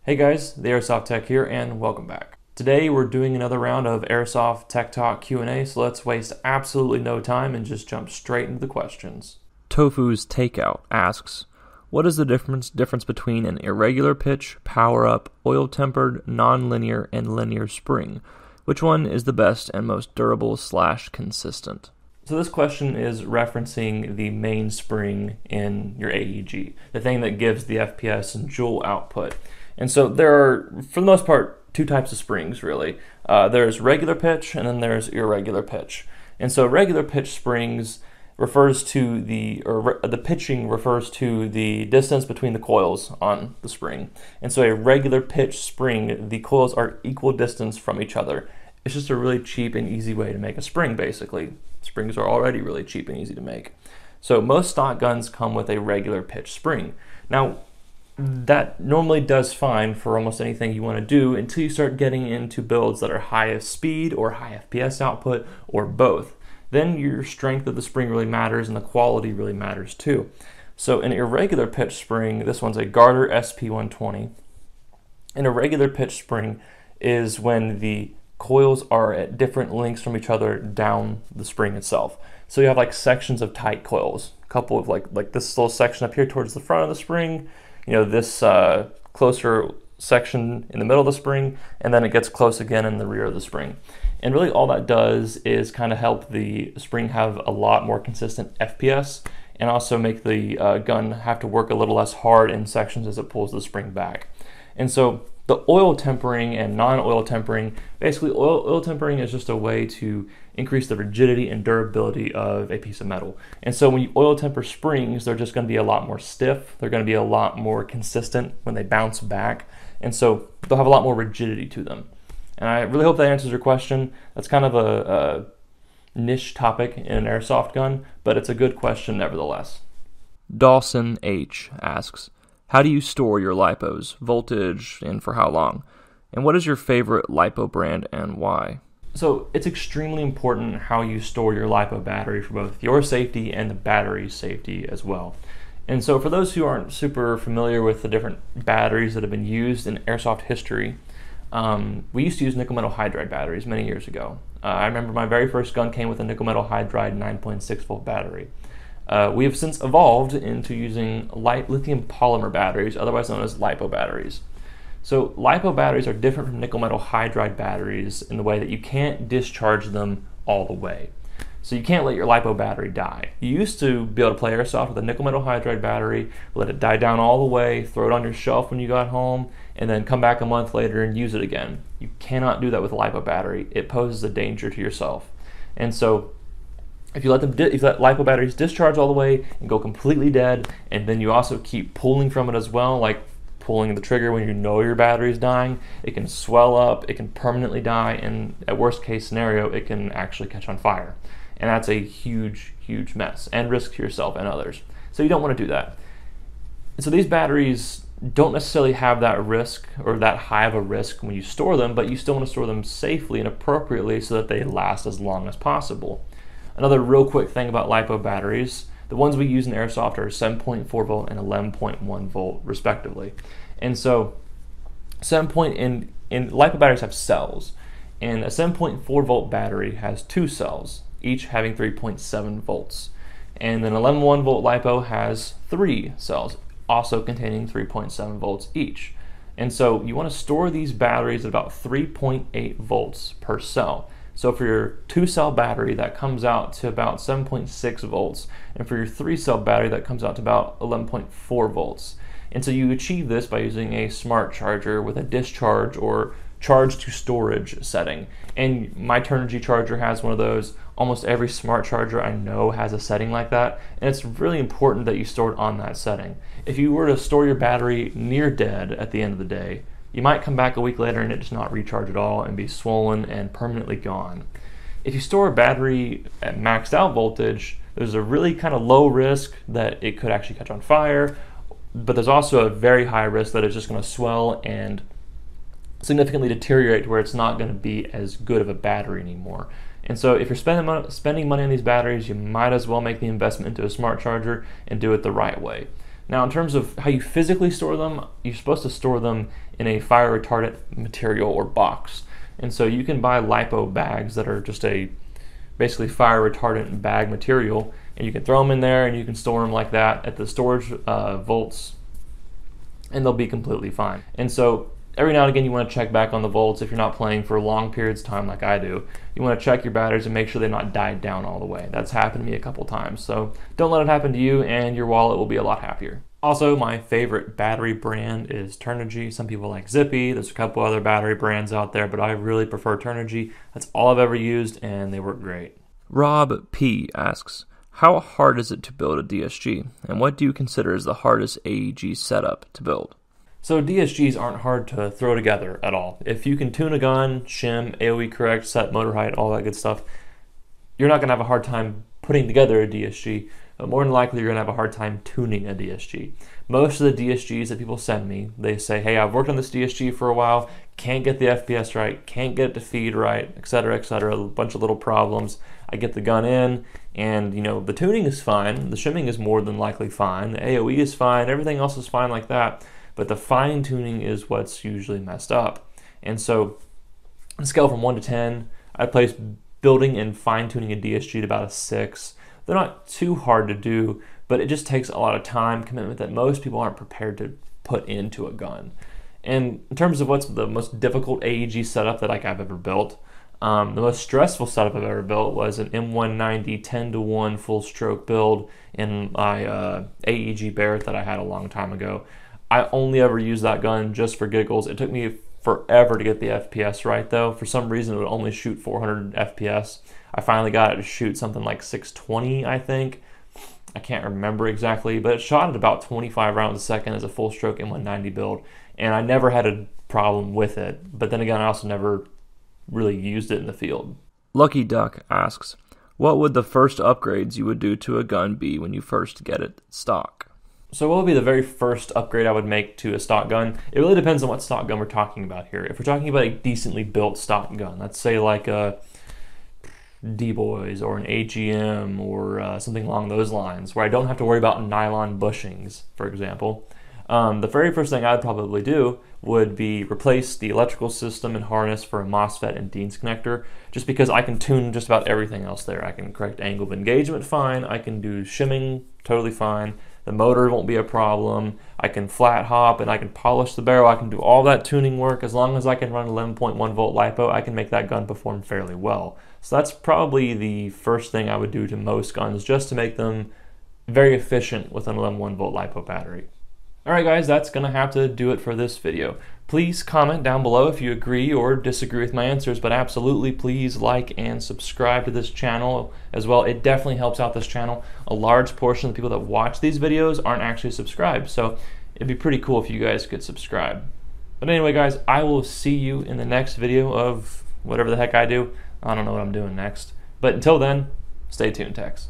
Hey guys, TheAirsoftTech here and welcome back. Today we're doing another round of Airsoft Tech Talk Q&A, so let's waste absolutely no time and just jump straight into the questions. Tofu's Takeout asks, what is the difference between an irregular pitch, power-up, oil-tempered, non-linear, and linear spring? Which one is the best and most durable/consistent? So this question is referencing the main spring in your AEG, the thing that gives the FPS and joule output. And so there are, for the most part, two types of springs, really. There's regular pitch, and then there's irregular pitch. And so regular pitch springs refers to the pitching refers to the distance between the coils on the spring. And so a regular pitch spring, the coils are equal distance from each other. It's just a really cheap and easy way to make a spring, basically. Springs are already really cheap and easy to make. So most stock guns come with a regular pitch spring. Now, that normally does fine for almost anything you want to do until you start getting into builds that are high speed or high FPS output or both. Then your strength of the spring really matters and the quality really matters too. So an irregular pitch spring, this one's a Garter SP120. An irregular pitch spring is when the coils are at different lengths from each other down the spring itself. So you have like sections of tight coils, a couple of like this little section up here towards the front of the spring, this closer section in the middle of the spring, and then it gets close again in the rear of the spring. And really all that does is kind of help the spring have a lot more consistent FPS and also make the gun have to work a little less hard in sections as it pulls the spring back. And so the oil tempering and non-oil tempering, basically oil tempering is just a way to increase the rigidity and durability of a piece of metal. And so when you oil temper springs, they're just going to be a lot more stiff. They're going to be a lot more consistent when they bounce back. And so they'll have a lot more rigidity to them. And I really hope that answers your question. That's kind of a niche topic in an airsoft gun, but it's a good question nevertheless. Dawson H asks, how do you store your lipos, voltage, and for how long? And what is your favorite lipo brand and why? So it's extremely important how you store your lipo battery for both your safety and the battery's safety as well. And so for those who aren't super familiar with the different batteries that have been used in airsoft history, we used to use nickel metal hydride batteries many years ago. I remember my very first gun came with a nickel metal hydride 9.6 volt battery. We have since evolved into using lithium polymer batteries, otherwise known as Lipo batteries. So Lipo batteries are different from nickel metal hydride batteries in the way that you can't discharge them all the way. So you can't let your Lipo battery die. You used to be able to play airsoft with a nickel metal hydride battery, let it die down all the way, throw it on your shelf when you got home, and then come back a month later and use it again. You cannot do that with a Lipo battery. It poses a danger to yourself. And so if you let Lipo batteries discharge all the way and go completely dead, and then you also keep pulling from it as well, like pulling the trigger when you know your battery is dying, it can swell up, it can permanently die, and at worst case scenario, it can actually catch on fire. And that's a huge, huge mess and risk to yourself and others. So you don't want to do that. And so these batteries don't necessarily have that risk or that high of a risk when you store them, but you still want to store them safely and appropriately so that they last as long as possible. Another real quick thing about Lipo batteries, the ones we use in airsoft are 7.4 volt and 11.1 volt respectively. And so in Lipo batteries have cells, and a 7.4 volt battery has two cells, each having 3.7 volts. And then 11.1 volt Lipo has three cells, also containing 3.7 volts each. And so you want to store these batteries at about 3.8 volts per cell. So for your 2-cell battery, that comes out to about 7.6 volts. And for your 3-cell battery, that comes out to about 11.4 volts. And so you achieve this by using a smart charger with a discharge or charge to storage setting. And my Turnigy charger has one of those. Almost every smart charger I know has a setting like that. And it's really important that you store it on that setting. If you were to store your battery near dead at the end of the day, you might come back a week later and it just not recharge at all and be swollen and permanently gone. If you store a battery at maxed out voltage, there's a really kind of low risk that it could actually catch on fire, but there's also a very high risk that it's just going to swell and significantly deteriorate to where it's not going to be as good of a battery anymore. And so if you're spending money on these batteries, you might as well make the investment into a smart charger and do it the right way. Now, in terms of how you physically store them, you're supposed to store them in a fire retardant material or box. And so you can buy Lipo bags that are just a basically fire retardant bag material, and you can throw them in there and you can store them like that at the storage volts, and they'll be completely fine. And so every now and again you want to check back on the volts if you're not playing for long periods of time like I do. You want to check your batteries and make sure they've not died down all the way. That's happened to me a couple times, so don't let it happen to you, and your wallet will be a lot happier. Also, my favorite battery brand is Turnigy. Some people like Zippy. There's a couple other battery brands out there, but I really prefer Turnigy. That's all I've ever used, and they work great. Rob P. asks, how hard is it to build a DSG, and what do you consider as the hardest AEG setup to build? So DSGs aren't hard to throw together at all. If you can tune a gun, shim, AOE correct, set motor height, all that good stuff, you're not going to have a hard time putting together a DSG, but more than likely you're going to have a hard time tuning a DSG. Most of the DSGs that people send me, they say, hey, I've worked on this DSG for a while, can't get the FPS right, can't get it to feed right, etc., a bunch of little problems. I get the gun in, and the tuning is fine, the shimming is more than likely fine, the AOE is fine, everything else is fine like that, but the fine tuning is what's usually messed up. And so, on a scale from 1 to 10, I'd place building and fine tuning a DSG at about a 6. They're not too hard to do, but it just takes a lot of time, commitment that most people aren't prepared to put into a gun. And in terms of what's the most difficult AEG setup that I've ever built, the most stressful setup I've ever built was an M190 10-to-1 full stroke build in my AEG Barrett that I had a long time ago. I only ever used that gun just for giggles. It took me forever to get the FPS right though. For some reason it would only shoot 400 FPS. I finally got it to shoot something like 620, I think. I can't remember exactly, but it shot at about 25 rounds a second as a full stroke M190 build, and I never had a problem with it. But then again, I also never really used it in the field. Lucky Duck asks, what would the first upgrades you would do to a gun be when you first get it stock? So what would be the very first upgrade I would make to a stock gun? It really depends on what stock gun we're talking about here. If we're talking about a decently built stock gun, let's say like a D-Boys or an AGM or something along those lines, where I don't have to worry about nylon bushings, for example, the very first thing I'd probably do would be replace the electrical system and harness for a MOSFET and Dean's connector, just because I can tune just about everything else there. I can correct angle of engagement fine, I can do shimming totally fine, the motor won't be a problem, I can flat hop and I can polish the barrel, I can do all that tuning work. As long as I can run 11.1 volt LiPo, I can make that gun perform fairly well. So that's probably the first thing I would do to most guns, just to make them very efficient with an 11.1 volt LiPo battery. Alright guys, that's going to have to do it for this video. Please comment down below if you agree or disagree with my answers, but absolutely please like and subscribe to this channel as well. It definitely helps out this channel. A large portion of the people that watch these videos aren't actually subscribed, so it'd be pretty cool if you guys could subscribe. But anyway guys, I will see you in the next video of whatever the heck I do. I don't know what I'm doing next. But until then, stay tuned, techs.